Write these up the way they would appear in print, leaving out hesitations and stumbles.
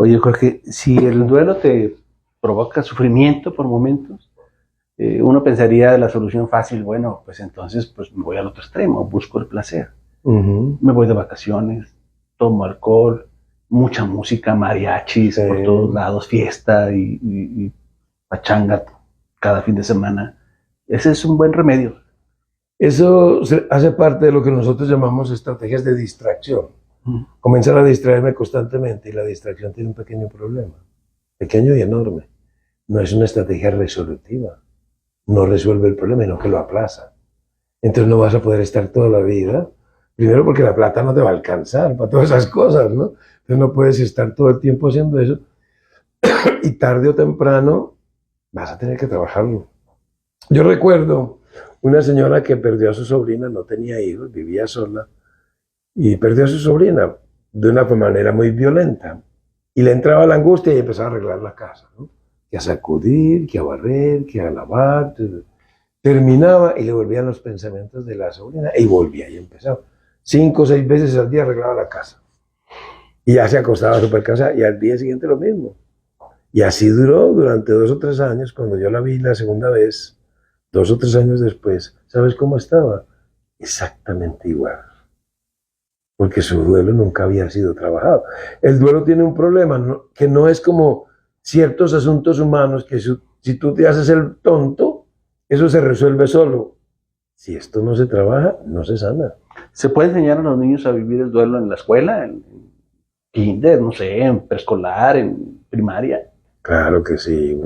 Oye, Jorge, si el duelo te provoca sufrimiento por momentos, uno pensaría de la solución fácil, bueno, pues entonces pues me voy al otro extremo, busco el placer. Me voy de vacaciones, tomo alcohol, mucha música, mariachis por todos lados, fiesta y pachanga cada fin de semana. Ese es un buen remedio. Eso hace parte de lo que nosotros llamamos estrategias de distracción. Comenzar a distraerme constantemente y la distracción tiene un pequeño problema, pequeño y enorme. No es una estrategia resolutiva, no resuelve el problema, sino que lo aplaza. Entonces no vas a poder estar toda la vida, primero porque la plata no te va a alcanzar para todas esas cosas, ¿no? Entonces no puedes estar todo el tiempo haciendo eso y tarde o temprano vas a tener que trabajarlo. Yo recuerdo una señora que perdió a su sobrina, no tenía hijos, vivía sola, y perdió a su sobrina de una manera muy violenta. Y le entraba la angustia y empezaba a arreglar la casa, ¿no? Que a sacudir, que a barrer, que a lavar. Terminaba y le volvían los pensamientos de la sobrina y volvía y empezaba. 5 o 6 veces al día arreglaba la casa. Y ya se acostaba súper cansada y al día siguiente lo mismo. Y así duró durante 2 o 3 años. Cuando yo la vi la segunda vez, 2 o 3 años después, ¿sabes cómo estaba? Exactamente igual. Porque su duelo nunca había sido trabajado. El duelo tiene un problema, ¿no? Que no es como ciertos asuntos humanos que si tú te haces el tonto, eso se resuelve solo. Si esto no se trabaja, no se sana. ¿Se puede enseñar a los niños a vivir el duelo en la escuela, en kinder, no sé, en preescolar, en primaria? Claro que sí.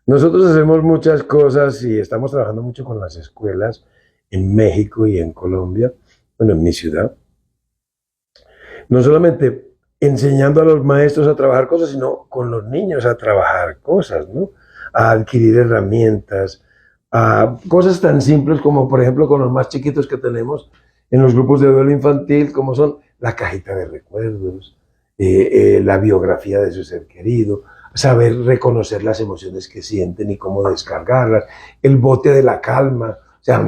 Nosotros hacemos muchas cosas y estamos trabajando mucho con las escuelas en México y en Colombia, bueno, en mi ciudad. No solamente enseñando a los maestros a trabajar cosas, sino con los niños a trabajar cosas, ¿no? A adquirir herramientas, a cosas tan simples como, por ejemplo, con los más chiquitos que tenemos en los grupos de duelo infantil, como son la cajita de recuerdos, la biografía de su ser querido, saber reconocer las emociones que sienten y cómo descargarlas, el bote de la calma, o sea,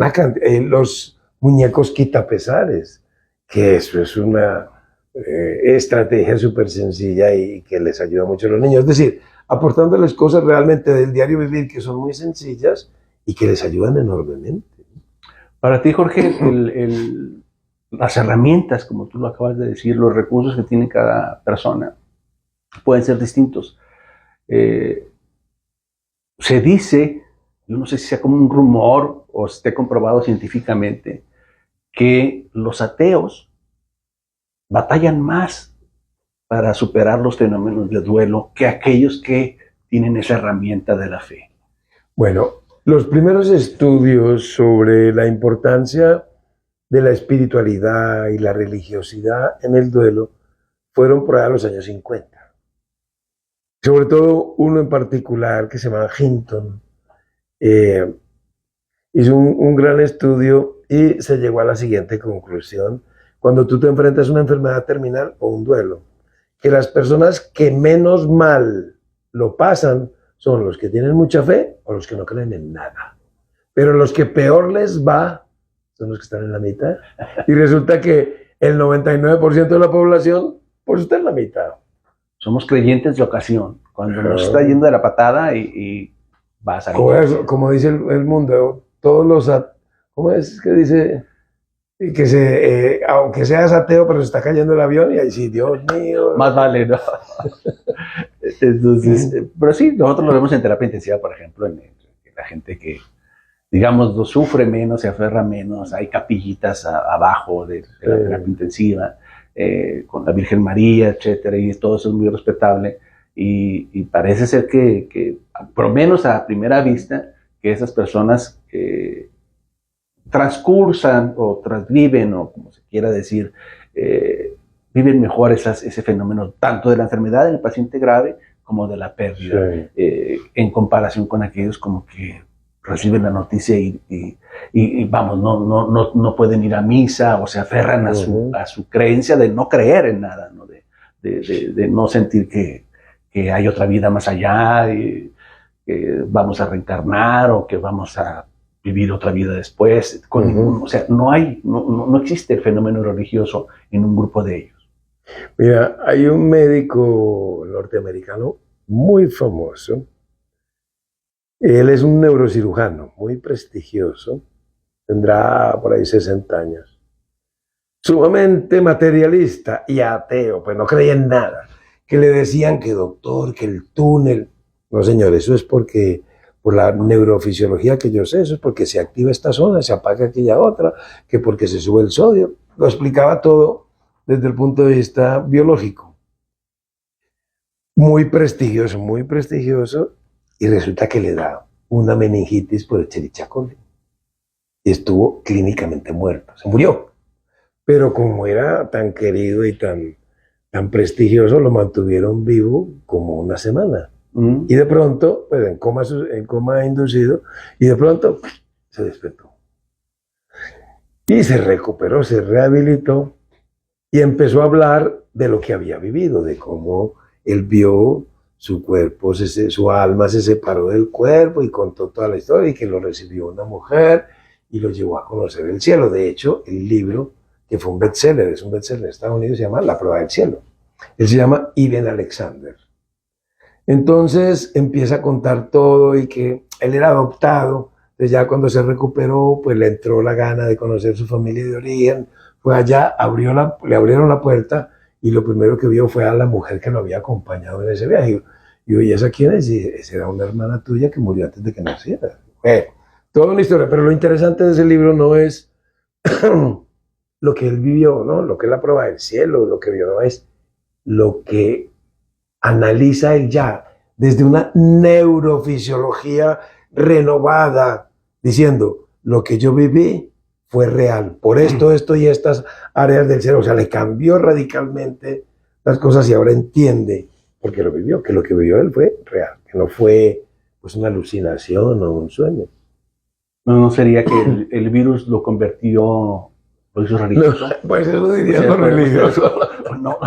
los muñecos quitapesares, que eso es una estrategia súper sencilla y que les ayuda mucho a los niños. Es decir, aportándoles cosas realmente del diario vivir que son muy sencillas y que les ayudan enormemente. Para ti, Jorge, las herramientas, como tú lo acabas de decir, los recursos que tiene cada persona pueden ser distintos. Se dice, yo no sé si sea como un rumor o esté comprobado científicamente, que los ateos batallan más para superar los fenómenos de duelo que aquellos que tienen esa herramienta de la fe. Bueno, los primeros estudios sobre la importancia de la espiritualidad y la religiosidad en el duelo fueron por allá a los años 50. Sobre todo uno en particular que se llama Hinton, hizo un gran estudio y se llegó a la siguiente conclusión. Cuando tú te enfrentas a una enfermedad terminal o un duelo, que las personas que menos mal lo pasan son los que tienen mucha fe o los que no creen en nada. Pero los que peor les va son los que están en la mitad. Y resulta que el 99% de la población, pues está en la mitad. Somos creyentes de ocasión. Cuando nos está yendo de la patada y va a salir. Como dice el mundo, todos los... ¿Cómo es que dice? Que aunque seas ateo, pero se está cayendo el avión y ahí sí, Dios mío. Más vale, ¿no? Entonces, pero sí, nosotros lo vemos en terapia intensiva, por ejemplo, en la gente que, digamos, lo sufre menos, se aferra menos, hay capillitas abajo de la terapia intensiva, con la Virgen María, etcétera, y todo eso es muy respetable. Y parece ser que, por lo menos a primera vista, que esas personas transcursan o transviven, o como se quiera decir, viven mejor ese fenómeno tanto de la enfermedad en el paciente grave como de la pérdida, en comparación con aquellos como que reciben la noticia y vamos, no pueden ir a misa o se aferran a su creencia de no creer en nada, ¿no? De no sentir que hay otra vida más allá, que vamos a reencarnar o que vamos a vivir otra vida después. O sea, no existe el fenómeno religioso en un grupo de ellos. Mira, hay un médico norteamericano muy famoso. Él es un neurocirujano muy prestigioso. Tendrá por ahí 60 años. Sumamente materialista y ateo, pues no creía en nada. Que le decían que doctor, que el túnel. No, señor, eso es porque, por la neurofisiología que yo sé, eso es porque se activa esta zona, se apaga aquella otra, que porque se sube el sodio. Lo explicaba todo desde el punto de vista biológico. Muy prestigioso, y resulta que le da una meningitis por Escherichia coli. Y estuvo clínicamente muerto, se murió. Pero como era tan querido y tan prestigioso, lo mantuvieron vivo como una semana. Y de pronto, pues en coma inducido, y de pronto se despertó. Y se recuperó, se rehabilitó y empezó a hablar de lo que había vivido, de cómo él vio su cuerpo, su alma se separó del cuerpo y contó toda la historia y que lo recibió una mujer y lo llevó a conocer el cielo. De hecho, el libro, que fue un bestseller, es un bestseller en Estados Unidos, se llama La prueba del cielo. Él se llama Eben Alexander. Entonces empieza a contar todo y que él era adoptado. Entonces ya cuando se recuperó, pues le entró la gana de conocer su familia de origen. Fue allá, le abrieron la puerta y lo primero que vio fue a la mujer que lo había acompañado en ese viaje. ¿Y esa quién es? Y esa era una hermana tuya que murió antes de que naciera. Toda una historia, pero lo interesante de ese libro no es lo que él vivió, ¿no? Lo que es la prueba del cielo, lo que vio, no es lo que analiza él ya desde una neurofisiología renovada, diciendo, lo que yo viví fue real, por esto y estas áreas del cerebro. O sea, le cambió radicalmente las cosas y ahora entiende, porque lo vivió, que lo que vivió él fue real, que no fue pues una alucinación o un sueño. No sería que el virus lo convirtió, lo hizo religioso. No, pues eso diría lo religioso. No,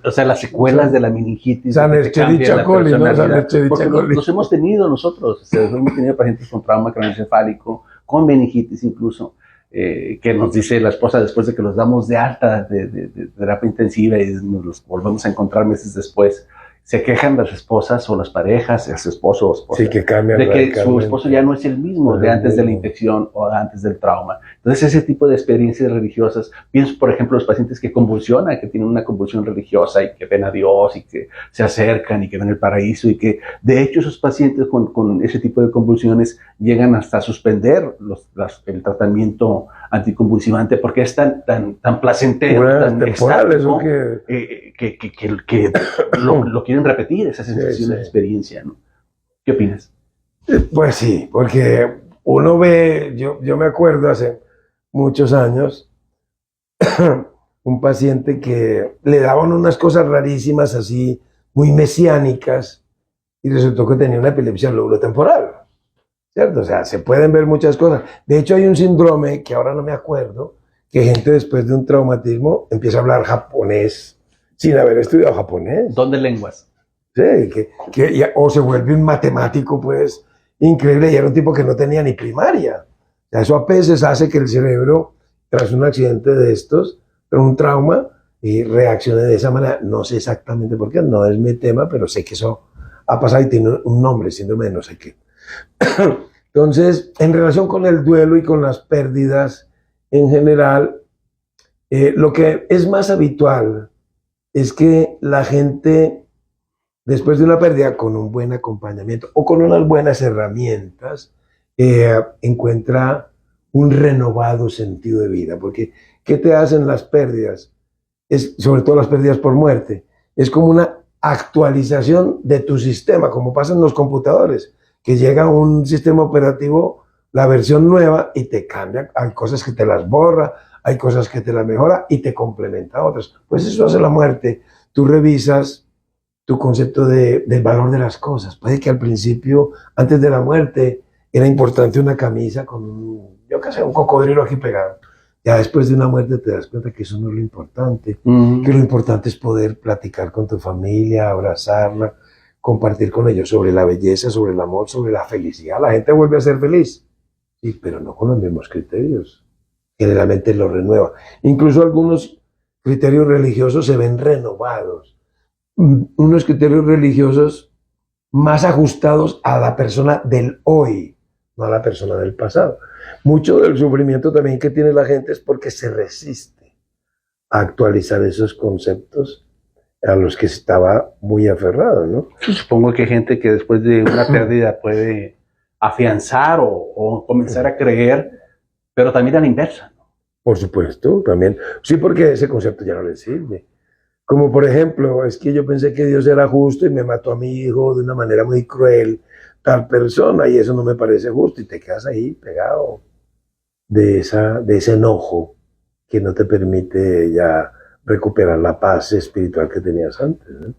o sea, las secuelas de la meningitis. San Escherichia coli, ¿no? San Escherichia coli. Los hemos tenido nosotros. O sea, hemos tenido pacientes con trauma craneoencefálico, con meningitis incluso, que nos dice la esposa después de que los damos de alta de terapia intensiva y nos los volvemos a encontrar meses después. Se quejan las esposas o las parejas, su esposo o esposa, sí, que de que su esposo ya no es el mismo de antes de la infección o antes del trauma. Entonces, ese tipo de experiencias religiosas, pienso, por ejemplo, los pacientes que convulsionan, que tienen una convulsión religiosa y que ven a Dios y que se acercan y que ven el paraíso y que, de hecho, esos pacientes con ese tipo de convulsiones llegan hasta suspender el tratamiento anticonvulsivante porque es tan placentero, tan extático, que lo quieren repetir, esa sensación, esa experiencia, ¿no? ¿Qué opinas? Pues sí, porque uno ve, yo me acuerdo hace muchos años, un paciente que le daban unas cosas rarísimas así, muy mesiánicas, y resultó que tenía una epilepsia lóbulo-temporal, ¿cierto? O sea, se pueden ver muchas cosas. De hecho, hay un síndrome que ahora no me acuerdo, que gente después de un traumatismo empieza a hablar japonés sin haber estudiado japonés. ¿Don de lenguas? Sí, o se vuelve un matemático, pues, increíble, y era un tipo que no tenía ni primaria. O sea, eso a veces hace que el cerebro, tras un accidente de estos, un trauma, y reaccione de esa manera. No sé exactamente por qué, no es mi tema, pero sé que eso ha pasado y tiene un nombre, síndrome de no sé qué. Entonces, en relación con el duelo y con las pérdidas en general, lo que es más habitual es que la gente, después de una pérdida, con un buen acompañamiento o con unas buenas herramientas, encuentra un renovado sentido de vida. Porque, ¿qué te hacen las pérdidas? Sobre todo las pérdidas por muerte. Es como una actualización de tu sistema, como pasa en los computadores, que llega un sistema operativo, la versión nueva, y te cambia. Hay cosas que te las borra, hay cosas que te las mejora y te complementa a otras. Pues eso hace la muerte. Tú revisas tu concepto del valor de las cosas. Puede que al principio, antes de la muerte, era importante una camisa con, yo qué sé, un cocodrilo aquí pegado. Ya después de una muerte te das cuenta que eso no es lo importante, que lo importante es poder platicar con tu familia, abrazarla, compartir con ellos sobre la belleza, sobre el amor, sobre la felicidad. La gente vuelve a ser feliz, sí, pero no con los mismos criterios. Generalmente lo renueva. Incluso algunos criterios religiosos se ven renovados. Unos criterios religiosos más ajustados a la persona del hoy, no a la persona del pasado. Mucho del sufrimiento también que tiene la gente es porque se resiste a actualizar esos conceptos a los que estaba muy aferrado, ¿no? Supongo que hay gente que después de una pérdida puede afianzar o comenzar a creer, pero también a la inversa, ¿no? Por supuesto, también. Sí, porque ese concepto ya no le sirve. Como por ejemplo, es que yo pensé que Dios era justo y me mató a mi hijo de una manera muy cruel, tal persona, y eso no me parece justo, y te quedas ahí pegado de ese enojo que no te permite ya recuperar la paz espiritual que tenías antes, ¿no?